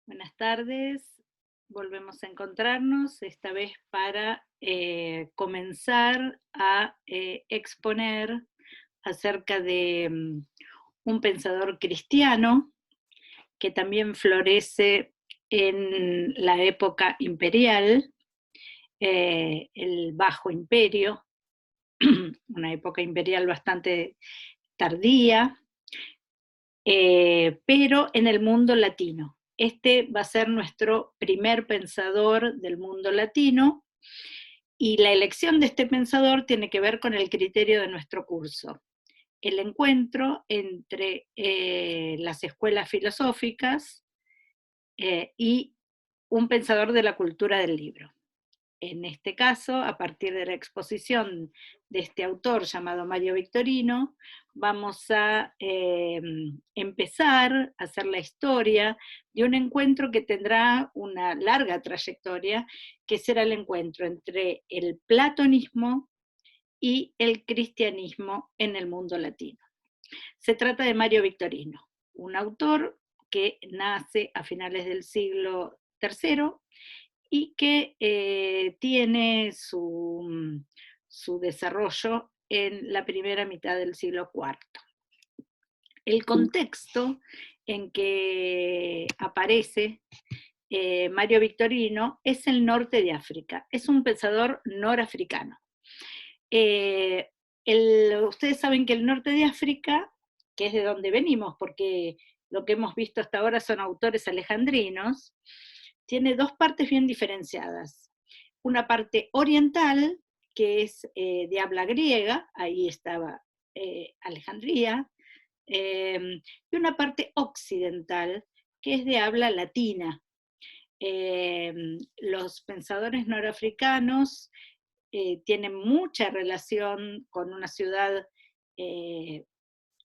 Buenas tardes, volvemos a encontrarnos, esta vez para comenzar a exponer acerca de un pensador cristiano que también florece en la época imperial, el Bajo Imperio, una época imperial bastante tardía, pero en el mundo latino. Este va a ser nuestro primer pensador del mundo latino y la elección de este pensador tiene que ver con el criterio de nuestro curso. El encuentro entre las escuelas filosóficas y un pensador de la cultura del libro. En este caso, a partir de la exposición de este autor llamado Mario Victorino, vamos a empezar a hacer la historia de un encuentro que tendrá una larga trayectoria, que será el encuentro entre el platonismo y el cristianismo en el mundo latino. Se trata de Mario Victorino, un autor que nace a finales del siglo III y que tiene su desarrollo en la primera mitad del siglo IV. El contexto en que aparece Mario Victorino es el norte de África, es un pensador norafricano. Ustedes saben que el norte de África, que es de donde venimos, porque lo que hemos visto hasta ahora son autores alejandrinos, tiene dos partes bien diferenciadas. Una parte oriental, que es de habla griega, ahí estaba Alejandría, y una parte occidental, que es de habla latina. Los pensadores norafricanos tienen mucha relación con una ciudad eh,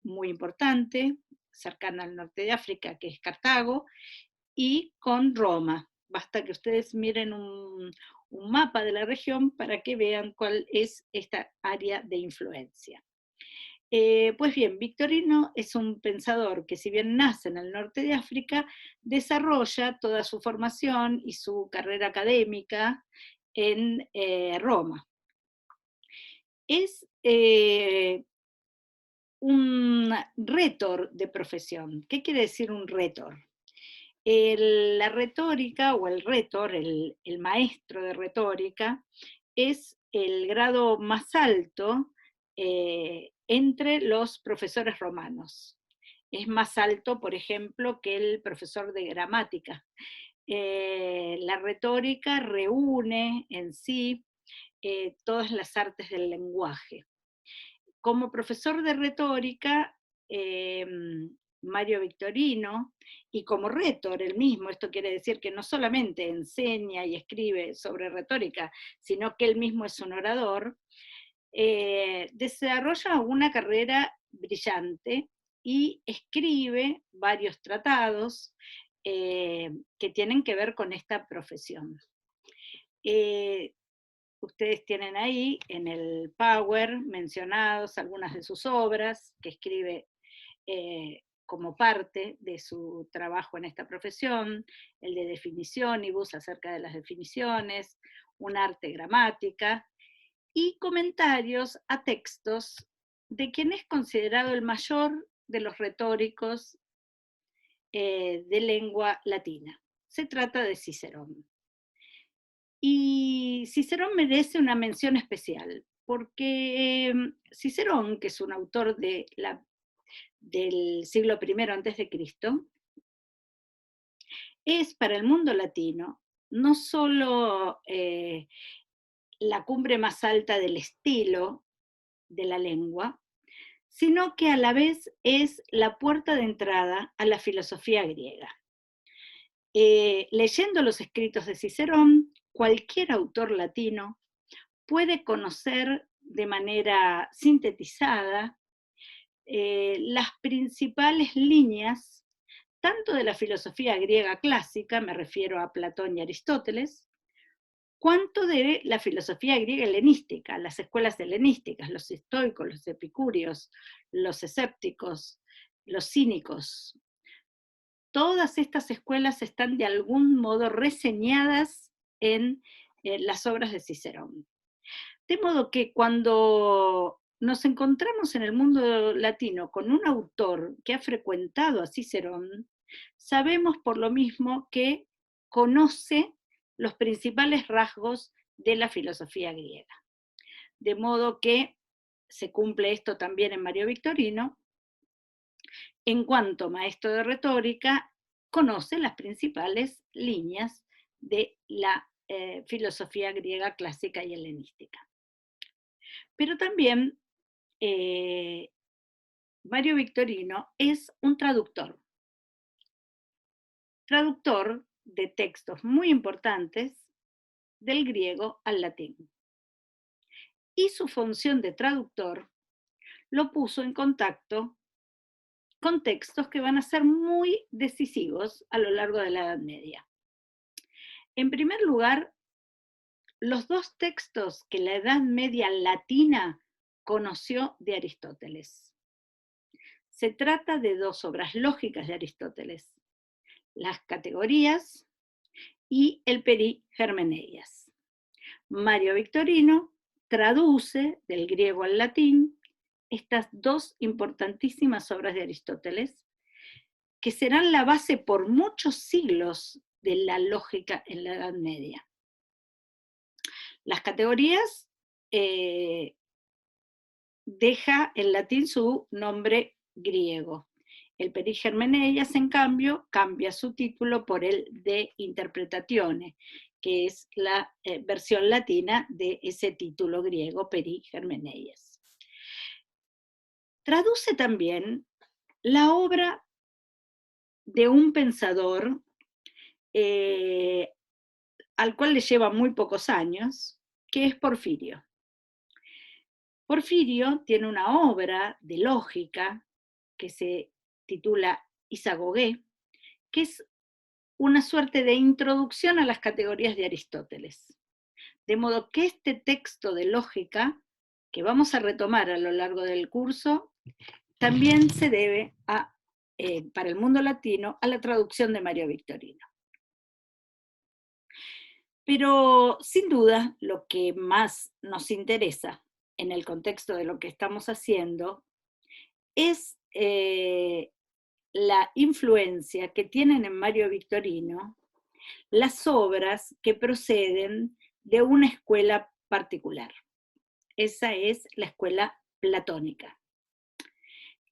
muy importante, cercana al norte de África, que es Cartago, y con Roma. Basta que ustedes miren un mapa de la región para que vean cuál es esta área de influencia. Pues bien, Victorino es un pensador que si bien nace en el norte de África, desarrolla toda su formación y su carrera académica en Roma. Es un rétor de profesión. ¿Qué quiere decir un rétor? La retórica o el rétor, el maestro de retórica, es el grado más alto entre los profesores romanos. Es más alto, por ejemplo, que el profesor de gramática. La retórica reúne en sí todas las artes del lenguaje. Como profesor de retórica, eh, Mario Victorino, y como rétor el mismo, esto quiere decir que no solamente enseña y escribe sobre retórica, sino que él mismo es un orador, desarrolla una carrera brillante y escribe varios tratados que tienen que ver con esta profesión. Eh, Ustedes tienen ahí en el Power mencionados algunas de sus obras que escribe como parte de su trabajo en esta profesión, el de definicionibus acerca de las definiciones, un arte gramática, y comentarios a textos de quien es considerado el mayor de los retóricos de lengua latina. Se trata de Cicerón. Y Cicerón merece una mención especial, porque Cicerón, que es un autor del siglo I antes de Cristo, es para el mundo latino no solo la cumbre más alta del estilo de la lengua, sino que a la vez es la puerta de entrada a la filosofía griega. Leyendo los escritos de Cicerón, cualquier autor latino puede conocer de manera sintetizada las principales líneas tanto de la filosofía griega clásica, me refiero a Platón y Aristóteles, cuanto de la filosofía griega helenística, las escuelas helenísticas, los estoicos, los epicúreos, los escépticos, los cínicos. todas estas escuelas están de algún modo reseñadas en las obras de Cicerón. De modo que cuando nos encontramos en el mundo latino con un autor que ha frecuentado a Cicerón, sabemos por lo mismo que conoce los principales rasgos de la filosofía griega. De modo que se cumple esto también en Mario Victorino. En cuanto maestro de retórica, conoce las principales líneas de la filosofía griega clásica y helenística. Pero también Mario Victorino es un traductor de textos muy importantes del griego al latín. Y su función de traductor lo puso en contacto con textos que van a ser muy decisivos a lo largo de la Edad Media. En primer lugar, los dos textos que la Edad Media latina conoció de Aristóteles. Se trata de dos obras lógicas de Aristóteles, las Categorías y el Perigermeneias. Mario Victorino traduce del griego al latín estas dos importantísimas obras de Aristóteles, que serán la base por muchos siglos de la lógica en la Edad Media. Las Categorías deja en latín su nombre griego. El Perigermeneias, en cambio, cambia su título por el de Interpretatione, que es la versión latina de ese título griego, Perigermeneias. Traduce también la obra de un pensador al cual le lleva muy pocos años, que es Porfirio. Porfirio tiene una obra de lógica que se titula Isagogué, que es una suerte de introducción a las categorías de Aristóteles. De modo que este texto de lógica, que vamos a retomar a lo largo del curso, también se debe para el mundo latino a la traducción de Mario Victorino. Pero sin duda lo que más nos interesa en el contexto de lo que estamos haciendo es la influencia que tienen en Mario Victorino las obras que proceden de una escuela particular. Esa es la escuela platónica.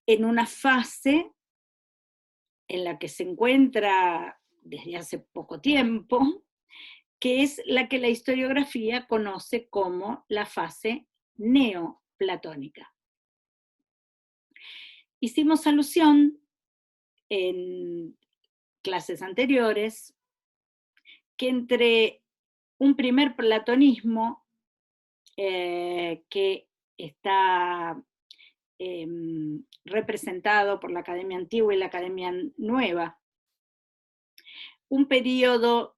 En una fase en la que se encuentra desde hace poco tiempo, que es la que la historiografía conoce como la fase neoplatónica. Hicimos alusión en clases anteriores que entre un primer platonismo que está representado por la Academia Antigua y la Academia Nueva, un periodo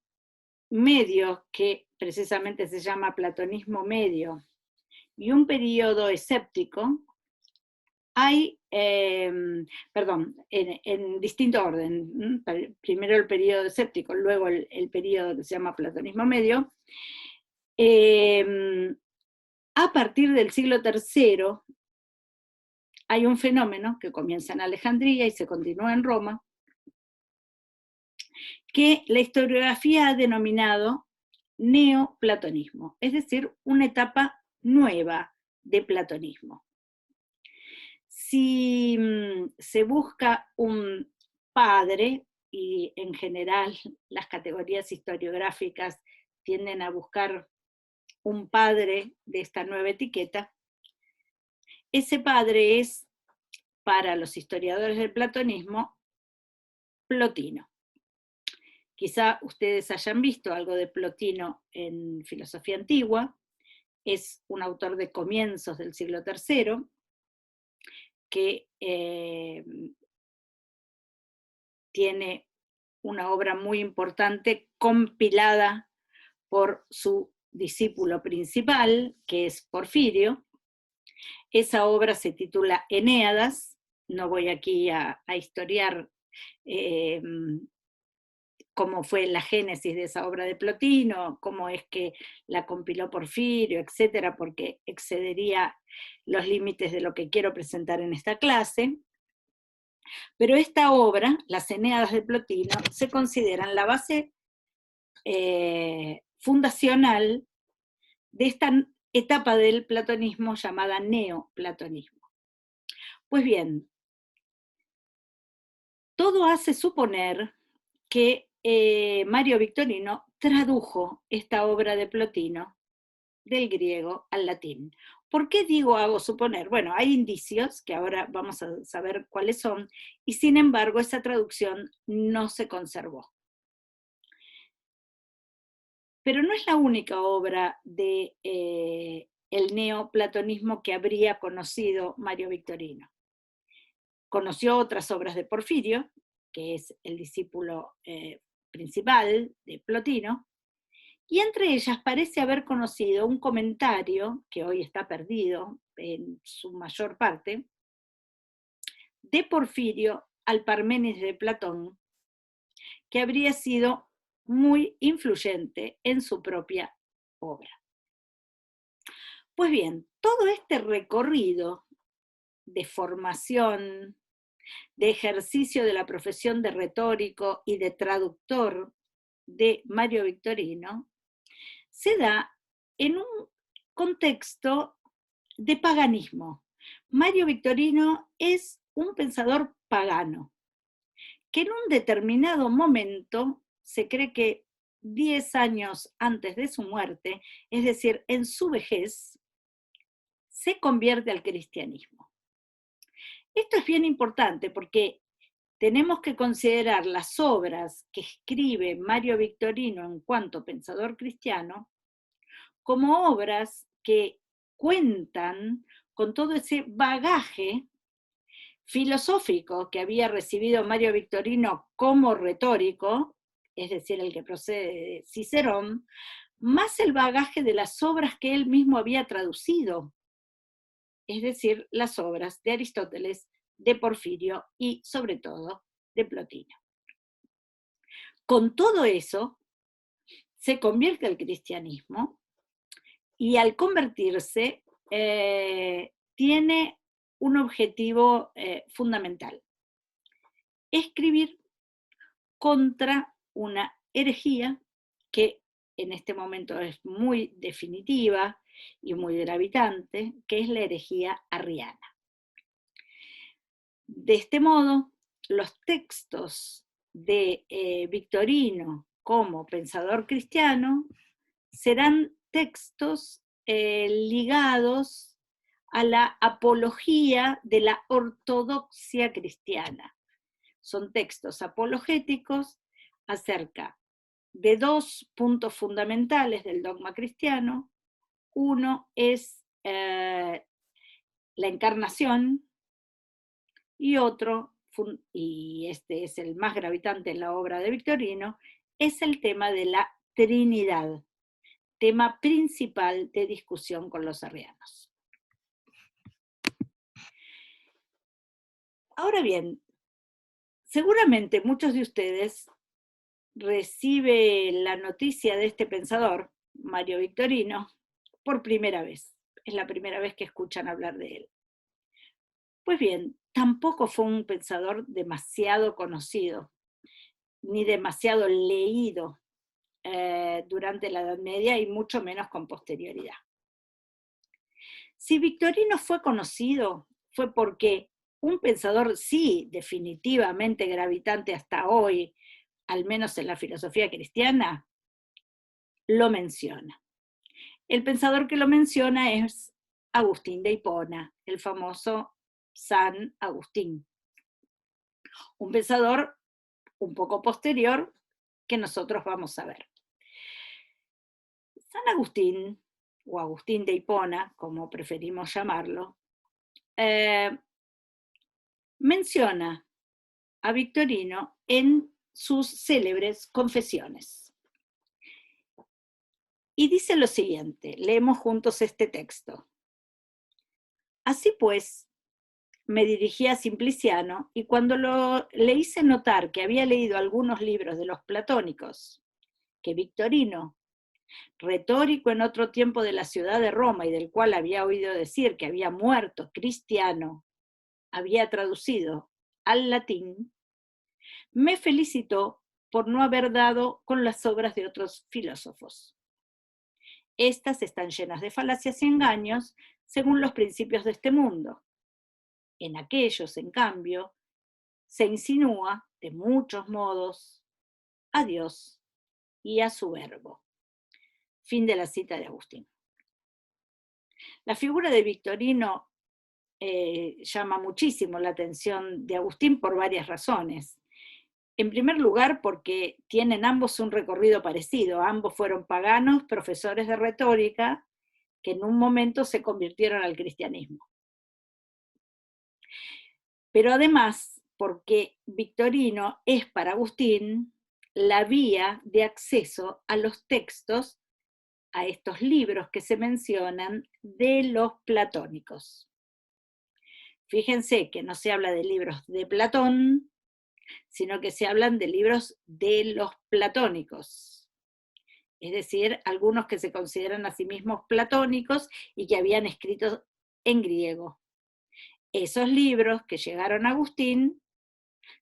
medio que precisamente se llama platonismo medio, y un periodo escéptico, hay, en distinto orden, primero el periodo escéptico, luego el periodo que se llama platonismo medio. A partir del siglo III hay un fenómeno que comienza en Alejandría y se continúa en Roma, que la historiografía ha denominado neoplatonismo, es decir, una etapa nueva de platonismo. Si se busca un padre, y en general las categorías historiográficas tienden a buscar un padre de esta nueva etiqueta, ese padre es, para los historiadores del platonismo, Plotino. Quizá ustedes hayan visto algo de Plotino en filosofía antigua. Es un autor de comienzos del siglo III, que tiene una obra muy importante compilada por su discípulo principal, que es Porfirio. Esa obra se titula Eneadas. No voy aquí a historiar eh, cómo fue la génesis de esa obra de Plotino, cómo es que la compiló Porfirio, etcétera, porque excedería los límites de lo que quiero presentar en esta clase. Pero esta obra, las Eneadas de Plotino, se consideran la base fundacional de esta etapa del platonismo llamada neoplatonismo. Pues bien, todo hace suponer que Mario Victorino tradujo esta obra de Plotino del griego al latín. ¿Por qué digo hago suponer? Bueno, hay indicios que ahora vamos a saber cuáles son, y sin embargo esa traducción no se conservó. Pero no es la única obra de el neoplatonismo que habría conocido Mario Victorino. Conoció otras obras de Porfirio, que es el discípulo principal de Plotino, y entre ellas parece haber conocido un comentario, que hoy está perdido en su mayor parte, de Porfirio al Parménides de Platón, que habría sido muy influyente en su propia obra. Pues bien, todo este recorrido de formación, de ejercicio de la profesión de retórico y de traductor de Mario Victorino, se da en un contexto de paganismo. Mario Victorino es un pensador pagano, que en un determinado momento, se cree que 10 años antes de su muerte, es decir, en su vejez, se convierte al cristianismo. Esto es bien importante porque tenemos que considerar las obras que escribe Mario Victorino en cuanto pensador cristiano como obras que cuentan con todo ese bagaje filosófico que había recibido Mario Victorino como retórico, es decir, el que procede de Cicerón, más el bagaje de las obras que él mismo había traducido, es decir, las obras de Aristóteles, de Porfirio y, sobre todo, de Plotino. Con todo eso, se convierte al cristianismo y al convertirse tiene un objetivo fundamental: escribir contra una herejía que en este momento es muy definitiva y muy gravitante, que es la herejía arriana. De este modo, los textos de Victorino como pensador cristiano serán textos ligados a la apología de la ortodoxia cristiana. Son textos apologéticos acerca de dos puntos fundamentales del dogma cristiano. Uno es la encarnación, y otro, y este es el más gravitante en la obra de Victorino, es el tema de la Trinidad, tema principal de discusión con los arrianos. Ahora bien, seguramente muchos de ustedes reciben la noticia de este pensador, Mario Victorino, por primera vez. Es la primera vez que escuchan hablar de él. Pues bien, tampoco fue un pensador demasiado conocido, ni demasiado leído durante la Edad Media y mucho menos con posterioridad. Si Victorino fue conocido, fue porque un pensador, sí, definitivamente gravitante hasta hoy, al menos en la filosofía cristiana, lo menciona. El pensador que lo menciona es Agustín de Hipona, el famoso San Agustín. Un pensador un poco posterior que nosotros vamos a ver. San Agustín, o Agustín de Hipona, como preferimos llamarlo, menciona a Victorino en sus célebres confesiones. Y dice lo siguiente, leemos juntos este texto. Así pues, me dirigí a Simpliciano y cuando le hice notar que había leído algunos libros de los platónicos, que Victorino, retórico en otro tiempo de la ciudad de Roma y del cual había oído decir que había muerto cristiano, había traducido al latín, me felicitó por no haber dado con las obras de otros filósofos. Estas están llenas de falacias y engaños según los principios de este mundo. En aquellos, en cambio, se insinúa de muchos modos a Dios y a su verbo. Fin de la cita de Agustín. La figura de Victorino llama muchísimo la atención de Agustín por varias razones. En primer lugar, porque tienen ambos un recorrido parecido. Ambos fueron paganos, profesores de retórica, que en un momento se convirtieron al cristianismo. Pero además, porque Victorino es para Agustín la vía de acceso a los textos, a estos libros que se mencionan de los platónicos. Fíjense que no se habla de libros de Platón, sino que se hablan de libros de los platónicos. Es decir, algunos que se consideran a sí mismos platónicos y que habían escrito en griego. Esos libros que llegaron a Agustín,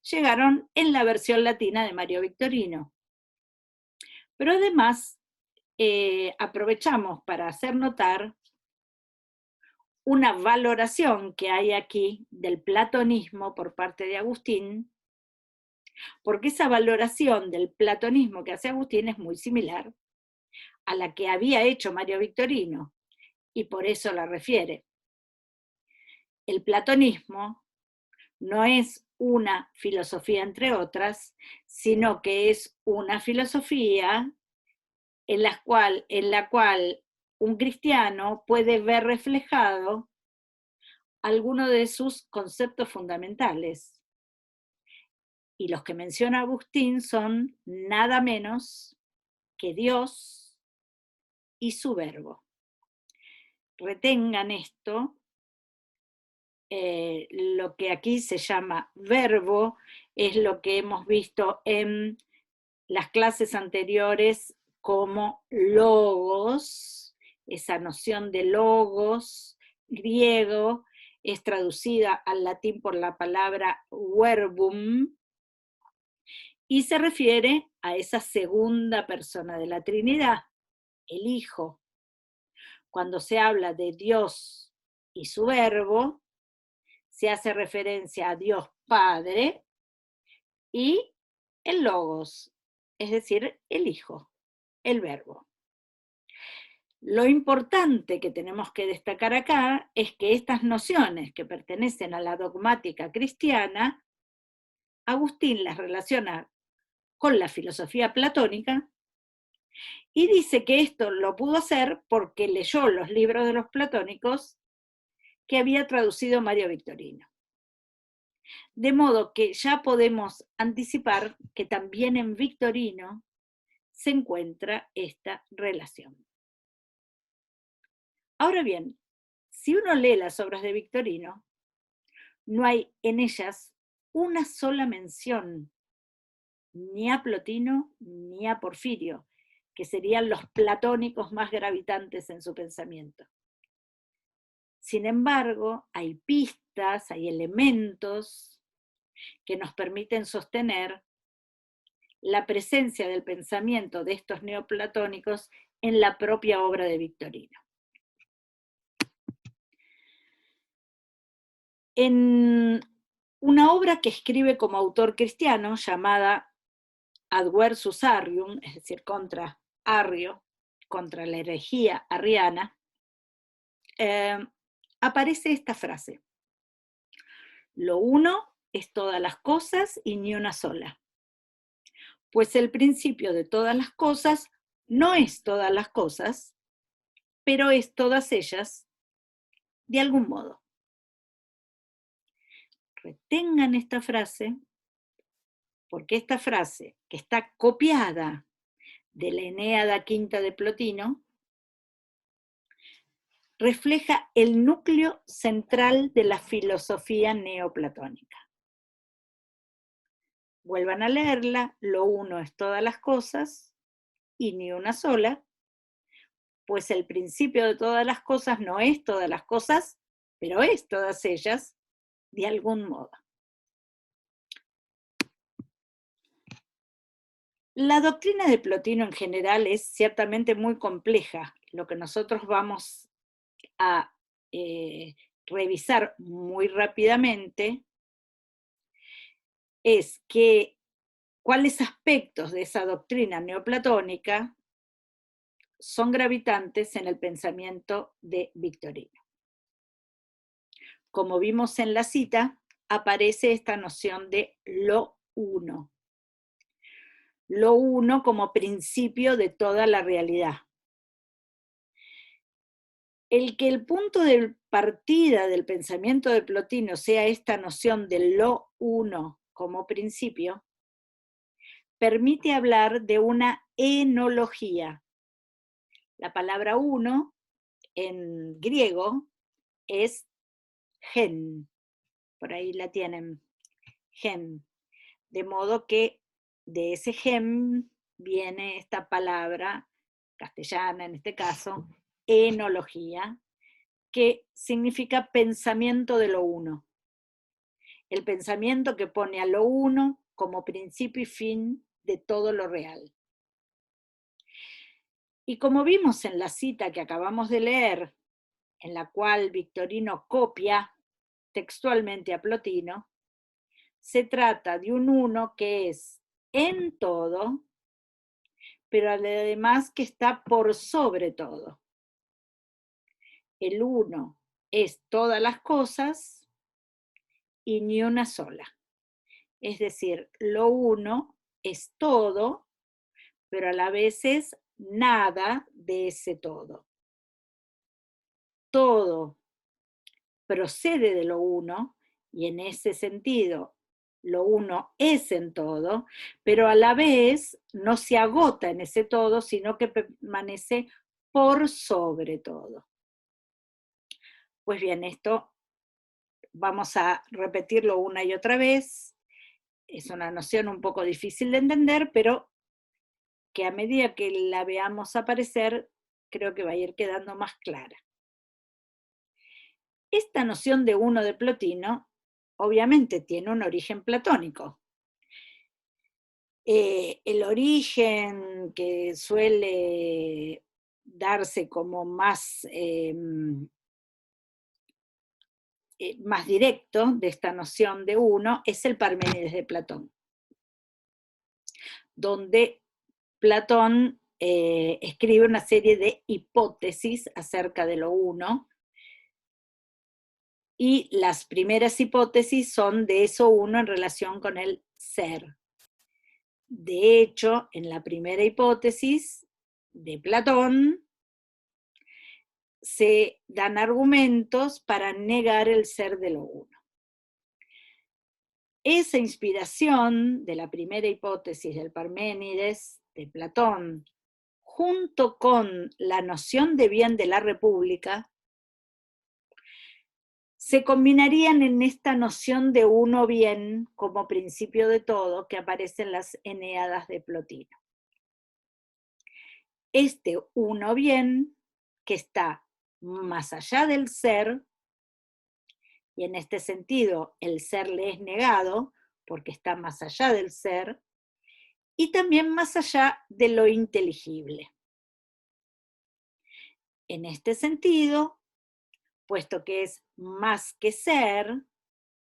llegaron en la versión latina de Mario Victorino. Pero además, aprovechamos para hacer notar una valoración que hay aquí del platonismo por parte de Agustín, porque esa valoración del platonismo que hace Agustín es muy similar a la que había hecho Mario Victorino, y por eso la refiere. El platonismo no es una filosofía entre otras, sino que es una filosofía en la cual un cristiano puede ver reflejado alguno de sus conceptos fundamentales. Y los que menciona Agustín son nada menos que Dios y su verbo. Retengan esto, lo que aquí se llama verbo es lo que hemos visto en las clases anteriores como logos. Esa noción de logos griego es traducida al latín por la palabra verbum y se refiere a esa segunda persona de la Trinidad, el Hijo. Cuando se habla de Dios y su verbo, se hace referencia a Dios Padre y el Logos, es decir, el Hijo, el verbo. Lo importante que tenemos que destacar acá es que estas nociones que pertenecen a la dogmática cristiana, Agustín las relaciona con la filosofía platónica y dice que esto lo pudo hacer porque leyó los libros de los platónicos que había traducido Mario Victorino. De modo que ya podemos anticipar que también en Victorino se encuentra esta relación. Ahora bien, si uno lee las obras de Victorino, no hay en ellas una sola mención ni a Plotino ni a Porfirio, que serían los platónicos más gravitantes en su pensamiento. Sin embargo, hay pistas, hay elementos que nos permiten sostener la presencia del pensamiento de estos neoplatónicos en la propia obra de Victorino. En una obra que escribe como autor cristiano llamada Adversus Arrium, es decir, contra Arrio, contra la herejía arriana, aparece esta frase: lo uno es todas las cosas y ni una sola, pues el principio de todas las cosas no es todas las cosas, pero es todas ellas de algún modo. Retengan esta frase, porque esta frase, que está copiada de la Eneada Quinta de Plotino, refleja el núcleo central de la filosofía neoplatónica. Vuelvan a leerla, lo uno es todas las cosas y ni una sola, pues el principio de todas las cosas no es todas las cosas, pero es todas ellas de algún modo. La doctrina de Plotino en general es ciertamente muy compleja. Lo que nosotros vamos a revisar muy rápidamente es que cuáles aspectos de esa doctrina neoplatónica son gravitantes en el pensamiento de Victorino. Como vimos en la cita, aparece esta noción de lo uno. Lo uno como principio de toda la realidad. El que el punto de partida del pensamiento de Plotino sea esta noción de lo uno como principio, permite hablar de una enología. La palabra uno en griego es gen, por ahí la tienen, gen. De modo que de ese gen viene esta palabra castellana, en este caso, enología, que significa pensamiento de lo uno. El pensamiento que pone a lo uno como principio y fin de todo lo real. Y como vimos en la cita que acabamos de leer, en la cual Victorino copia textualmente a Plotino, se trata de un uno que es en todo, pero además que está por sobre todo. El uno es todas las cosas y ni una sola. Es decir, lo uno es todo, pero a la vez es nada de ese todo. Todo procede de lo uno, y en ese sentido lo uno es en todo, pero a la vez no se agota en ese todo, sino que permanece por sobre todo. Pues bien, esto vamos a repetirlo una y otra vez. Es una noción un poco difícil de entender, pero que a medida que la veamos aparecer, creo que va a ir quedando más clara. Esta noción de uno de Plotino, obviamente, tiene un origen platónico. El origen que suele darse como más directo de esta noción de uno es el Parménides de Platón, donde Platón escribe una serie de hipótesis acerca de lo uno, y las primeras hipótesis son de eso uno en relación con el ser. De hecho, en la primera hipótesis de Platón se dan argumentos para negar el ser de lo uno. Esa inspiración de la primera hipótesis del Parménides de Platón, junto con la noción de bien de la República, se combinarían en esta noción de uno bien como principio de todo que aparece en las Eneadas de Plotino. Este uno bien que está más allá del ser, y en este sentido el ser le es negado porque está más allá del ser, y también más allá de lo inteligible. En este sentido, puesto que es más que ser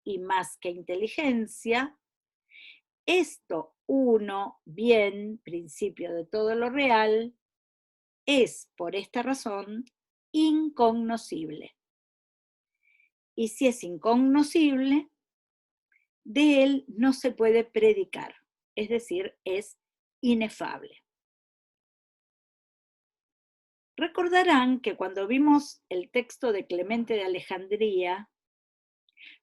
y más que inteligencia, esto uno, bien, principio de todo lo real, es por esta razón incognoscible. Y si es incognoscible, de él no se puede predicar, es decir, es inefable. Recordarán que cuando vimos el texto de Clemente de Alejandría,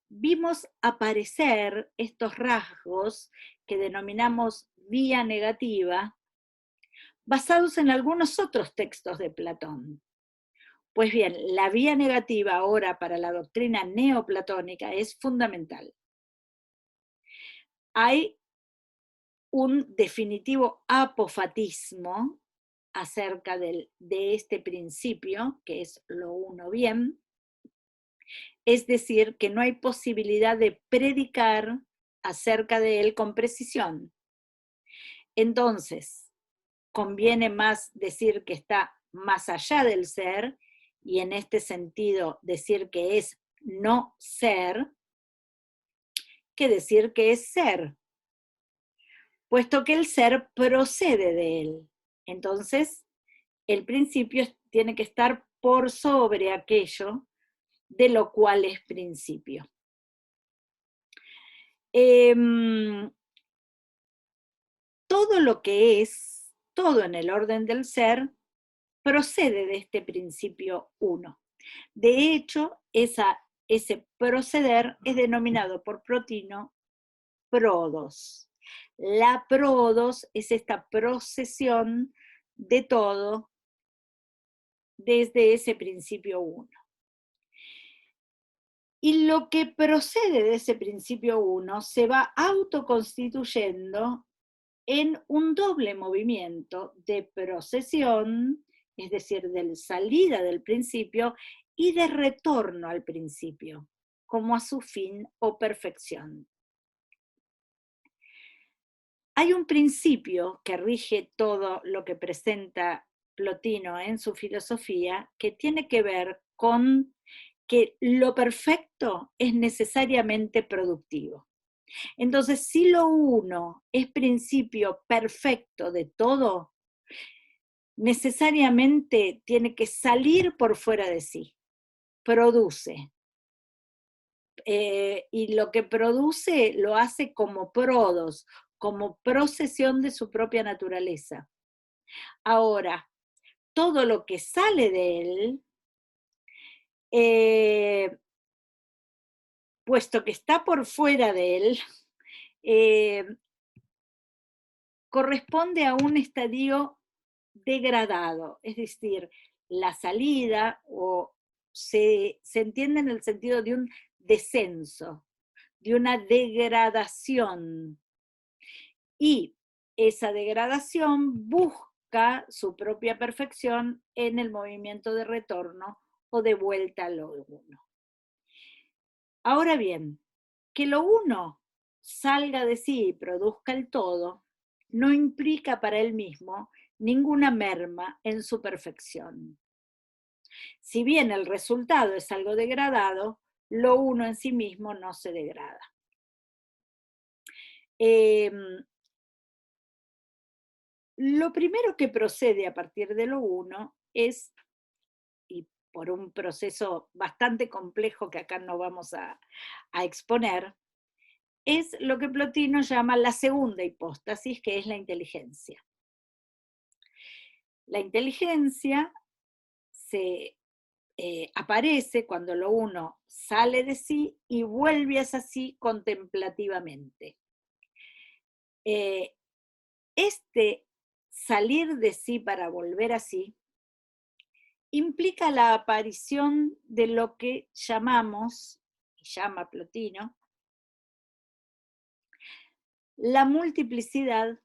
vimos aparecer estos rasgos que denominamos vía negativa, basados en algunos otros textos de Platón. Pues bien, la vía negativa ahora para la doctrina neoplatónica es fundamental. Hay un definitivo apofatismo acerca de este principio, que es lo uno bien, es decir, que no hay posibilidad de predicar acerca de él con precisión. Entonces, conviene más decir que está más allá del ser, y en este sentido decir que es no ser, que decir que es ser, puesto que el ser procede de él. Entonces, el principio tiene que estar por sobre aquello de lo cual es principio. Todo lo que es, todo en el orden del ser, procede de este principio uno. De hecho, ese proceder es denominado por Plotino prodos. La prodos es esta procesión de todo desde ese principio uno. Y lo que procede de ese principio uno se va autoconstituyendo en un doble movimiento de procesión, es decir, de salida del principio y de retorno al principio, como a su fin o perfección. Hay un principio que rige todo lo que presenta Plotino en su filosofía, que tiene que ver con que lo perfecto es necesariamente productivo. Entonces, si lo uno es principio perfecto de todo, necesariamente tiene que salir por fuera de sí, produce. Y lo que produce lo hace como prodos, como procesión de su propia naturaleza. Ahora, todo lo que sale de él, puesto que está por fuera de él, eh, corresponde a un estadio degradado, es decir, la salida o se entiende en el sentido de un descenso, de una degradación. Y esa degradación busca su propia perfección en el movimiento de retorno o de vuelta a lo uno. Ahora bien, que lo uno salga de sí y produzca el todo, no implica para él mismo ninguna merma en su perfección. Si bien el resultado es algo degradado, lo uno en sí mismo no se degrada. Lo primero que procede a partir de lo uno es, y por un proceso bastante complejo que acá no vamos a exponer, es lo que Plotino llama la segunda hipóstasis, que es la inteligencia. La inteligencia se aparece cuando lo uno sale de sí y vuelve hacia sí contemplativamente. Este salir de sí para volver a sí implica la aparición de lo que llamamos, y llama Plotino, la multiplicidad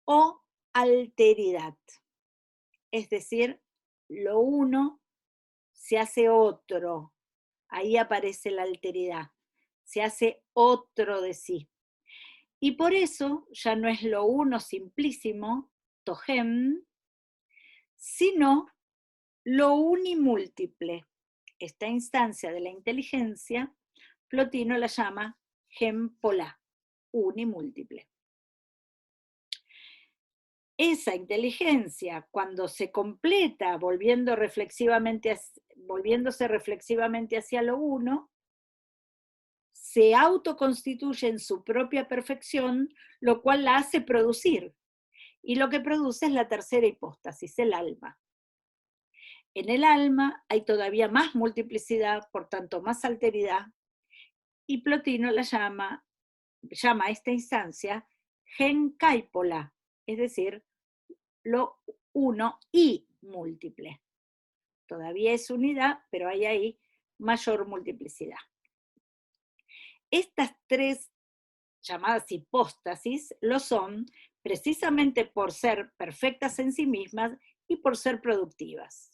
o alteridad. Es decir, lo uno se hace otro, ahí aparece la alteridad, se hace otro de sí. Y por eso ya no es lo uno simplísimo, tohem, sino lo unimúltiple. Esta instancia de la inteligencia, Plotino la llama gem polá, unimúltiple. Esa inteligencia, cuando se completa volviéndose reflexivamente hacia lo uno, se autoconstituye en su propia perfección, lo cual la hace producir. Y lo que produce es la tercera hipóstasis, el alma. En el alma hay todavía más multiplicidad, por tanto más alteridad, y Plotino llama a esta instancia gencaipola, es decir, lo uno y múltiple. todavía es unidad, pero hay ahí mayor multiplicidad. Estas tres llamadas hipóstasis lo son precisamente por ser perfectas en sí mismas y por ser productivas.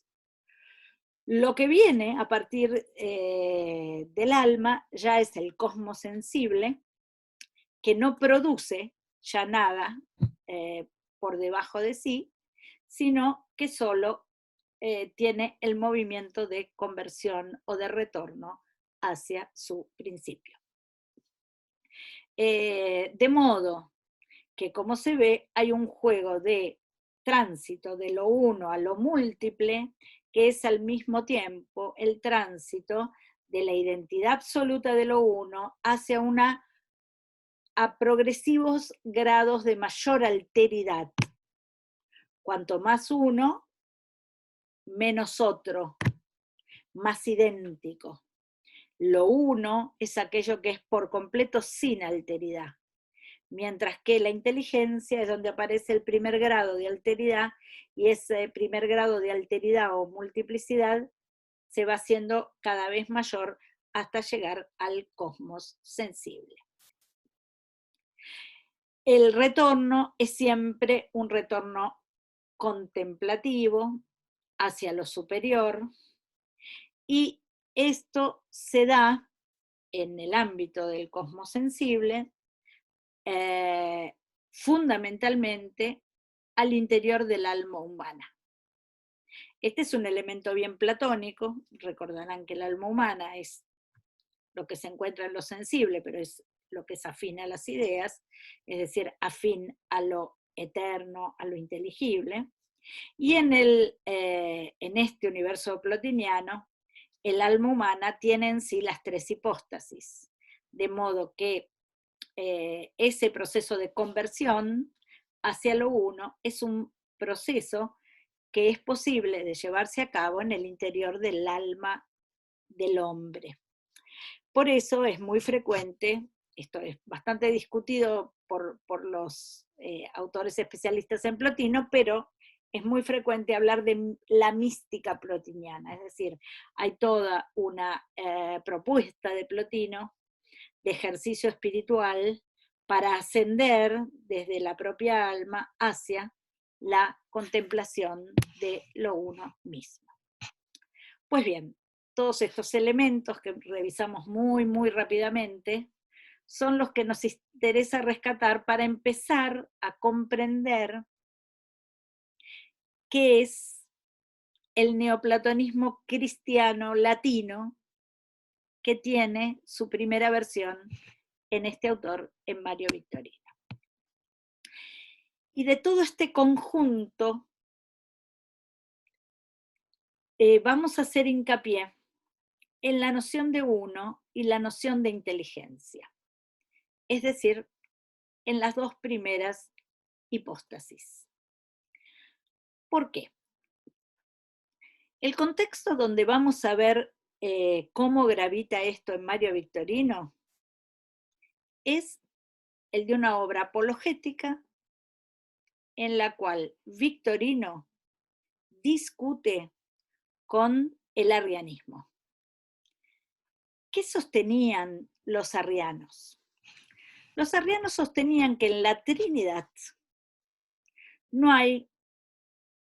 Lo que viene a partir del alma ya es el cosmos sensible, que no produce ya nada por debajo de sí, sino que solo tiene el movimiento de conversión o de retorno hacia su principio. De modo que, como se ve, hay un juego de tránsito de lo uno a lo múltiple, que es al mismo tiempo el tránsito de la identidad absoluta de lo uno hacia a progresivos grados de mayor alteridad. Cuanto más uno, menos otro, más idéntico. Lo uno es aquello que es por completo sin alteridad, mientras que la inteligencia es donde aparece el primer grado de alteridad, y ese primer grado de alteridad o multiplicidad se va haciendo cada vez mayor hasta llegar al cosmos sensible. El retorno es siempre un retorno contemplativo hacia lo superior, y esto se da en el ámbito del cosmos sensible, fundamentalmente al interior del alma humana. Este es un elemento bien platónico. Recordarán que el alma humana es lo que se encuentra en lo sensible, pero es lo que es afín a las ideas, es decir, afín a lo eterno, a lo inteligible. Y en este universo plotiniano, el alma humana tiene en sí las tres hipóstasis, de modo que ese proceso de conversión hacia lo uno es un proceso que es posible de llevarse a cabo en el interior del alma del hombre. Por eso es muy frecuente, esto es bastante discutido por los autores especialistas en Plotino, pero es muy frecuente hablar de la mística plotiniana, es decir, hay toda una propuesta de Plotino de ejercicio espiritual para ascender desde la propia alma hacia la contemplación de lo uno mismo. Pues bien, todos estos elementos que revisamos muy rápidamente son los que nos interesa rescatar para empezar a comprender qué es el neoplatonismo cristiano latino, que tiene su primera versión en este autor, en Mario Victorino. Y de todo este conjunto vamos a hacer hincapié en la noción de uno y la noción de inteligencia, es decir, en las dos primeras hipóstasis. ¿Por qué? El contexto donde vamos a ver cómo gravita esto en Mario Victorino es el de una obra apologética en la cual Victorino discute con el arrianismo. ¿Qué sostenían los arrianos? Los arrianos sostenían que en la Trinidad no hay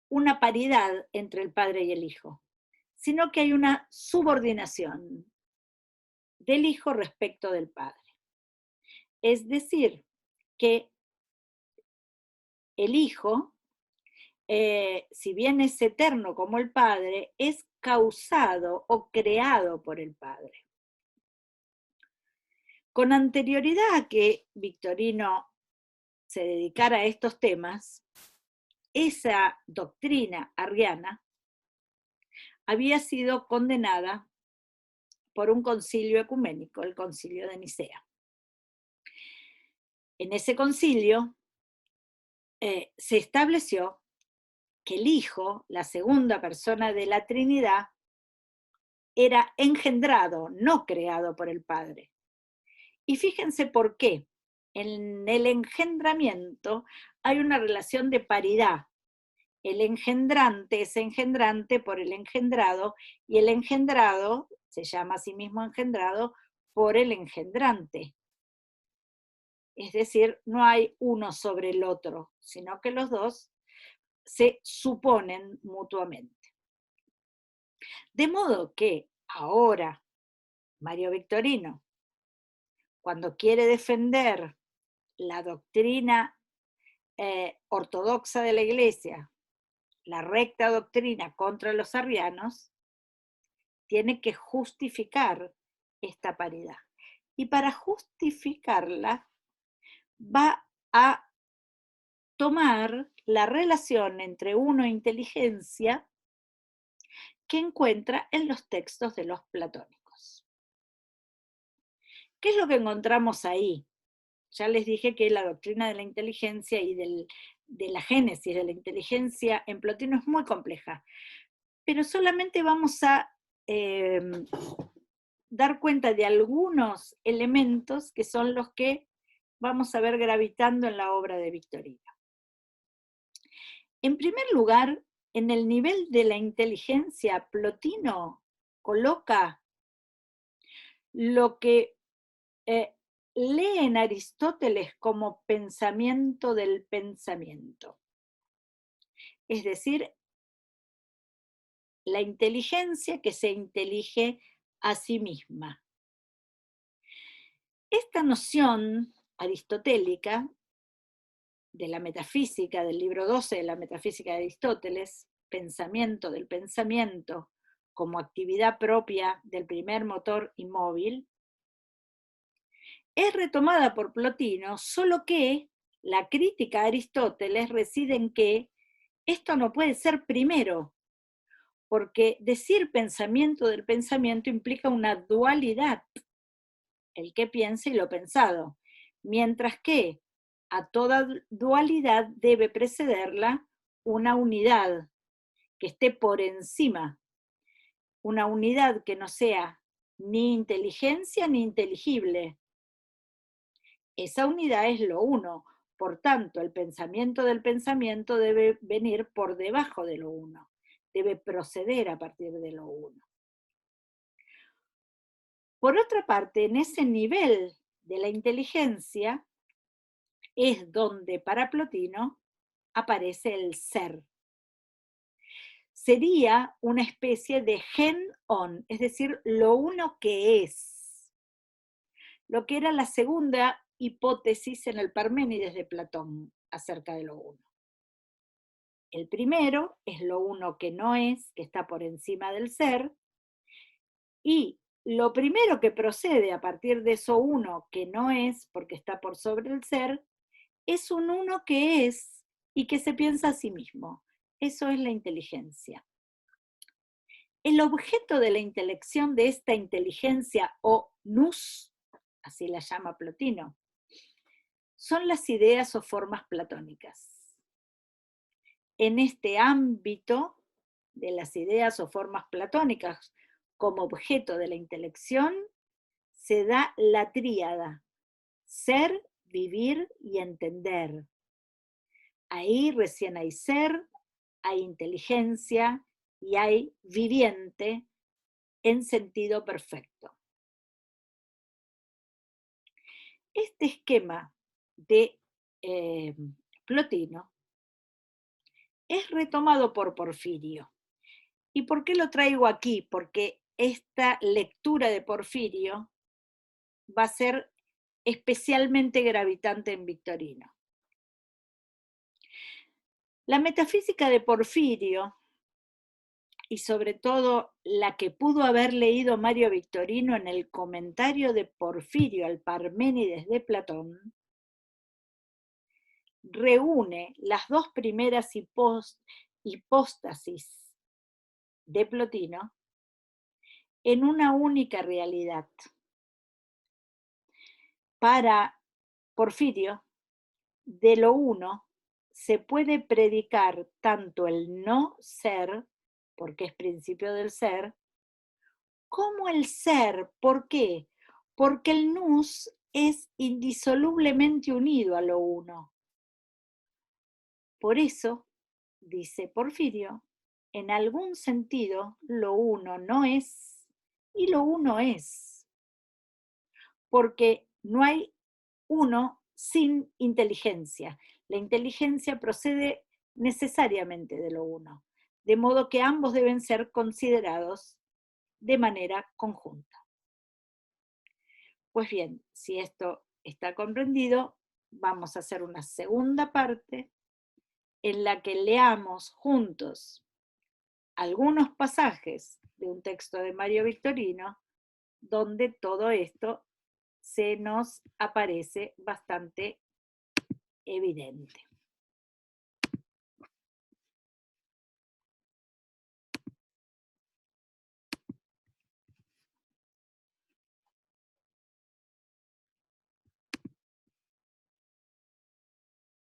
una paridad entre el Padre y el Hijo, sino que hay una subordinación del Hijo respecto del Padre. Es decir, que el Hijo, si bien es eterno como el Padre, es causado o creado por el Padre. Con anterioridad a que Victorino se dedicara a estos temas, esa doctrina arriana había sido condenada por un concilio ecuménico, el concilio de Nicea. En ese concilio se estableció que el Hijo, la segunda persona de la Trinidad, era engendrado, no creado por el Padre. Y fíjense por qué. En el engendramiento hay una relación de paridad el engendrante es engendrante por el engendrado, y el engendrado se llama a sí mismo engendrado por el engendrante. Es decir, no hay uno sobre el otro, sino que los dos se suponen mutuamente. De modo que ahora Mario Victorino, cuando quiere defender la doctrina ortodoxa de la Iglesia, la recta doctrina contra los arrianos, tiene que justificar esta paridad. Y para justificarla va a tomar la relación entre uno e inteligencia que encuentra en los textos de los platónicos. ¿Qué es lo que encontramos ahí? Ya les dije que la doctrina de la inteligencia y de la génesis de la inteligencia en Plotino es muy compleja, pero solamente vamos a dar cuenta de algunos elementos que son los que vamos a ver gravitando en la obra de Victorino. En primer lugar, en el nivel de la inteligencia, Plotino coloca lo que lee en Aristóteles como pensamiento del pensamiento. Es decir, la inteligencia que se intelige a sí misma. Esta noción aristotélica de la metafísica, del libro 12 de la metafísica de Aristóteles, pensamiento del pensamiento como actividad propia del primer motor inmóvil, es retomada por Plotino, solo que la crítica a Aristóteles reside en que esto no puede ser primero, porque decir pensamiento del pensamiento implica una dualidad, el que piensa y lo pensado, mientras que a toda dualidad debe precederla una unidad que esté por encima, una unidad que no sea ni inteligencia ni inteligible. Esa unidad es lo uno, por tanto el pensamiento del pensamiento debe venir por debajo de lo uno, debe proceder a partir de lo uno. Por otra parte, en ese nivel de la inteligencia es donde para Plotino aparece el ser. Sería una especie de gen-on, es decir, lo uno que es. Lo que era la segunda hipótesis en el Parménides de Platón acerca de lo uno. El primero es lo uno que no es, que está por encima del ser, y lo primero que procede a partir de eso uno que no es, porque está por sobre el ser, es un uno que es y que se piensa a sí mismo. Eso es la inteligencia. El objeto de la intelección de esta inteligencia, o nous, así la llama Plotino, son las ideas o formas platónicas. En este ámbito de las ideas o formas platónicas como objeto de la intelección, se da la tríada: ser, vivir y entender. Ahí recién hay ser, hay inteligencia y hay viviente en sentido perfecto. Este esquema de Plotino es retomado por Porfirio. ¿Y por qué lo traigo aquí? Porque esta lectura de Porfirio va a ser especialmente gravitante en Victorino. La metafísica de Porfirio, y sobre todo la que pudo haber leído Mario Victorino en el comentario de Porfirio al Parménides de Platón, reúne las dos primeras hipóstasis de Plotino en una única realidad. Para Porfirio, de lo uno se puede predicar tanto el no ser, porque es principio del ser, como el ser. ¿Por qué? Porque el nous es indisolublemente unido a lo uno. Por eso, dice Porfirio, en algún sentido lo uno no es y lo uno es, porque no hay uno sin inteligencia. La inteligencia procede necesariamente de lo uno, de modo que ambos deben ser considerados de manera conjunta. Pues bien, si esto está comprendido, vamos a hacer una segunda parte en la que leamos juntos algunos pasajes de un texto de Mario Victorino donde todo esto se nos aparece bastante evidente.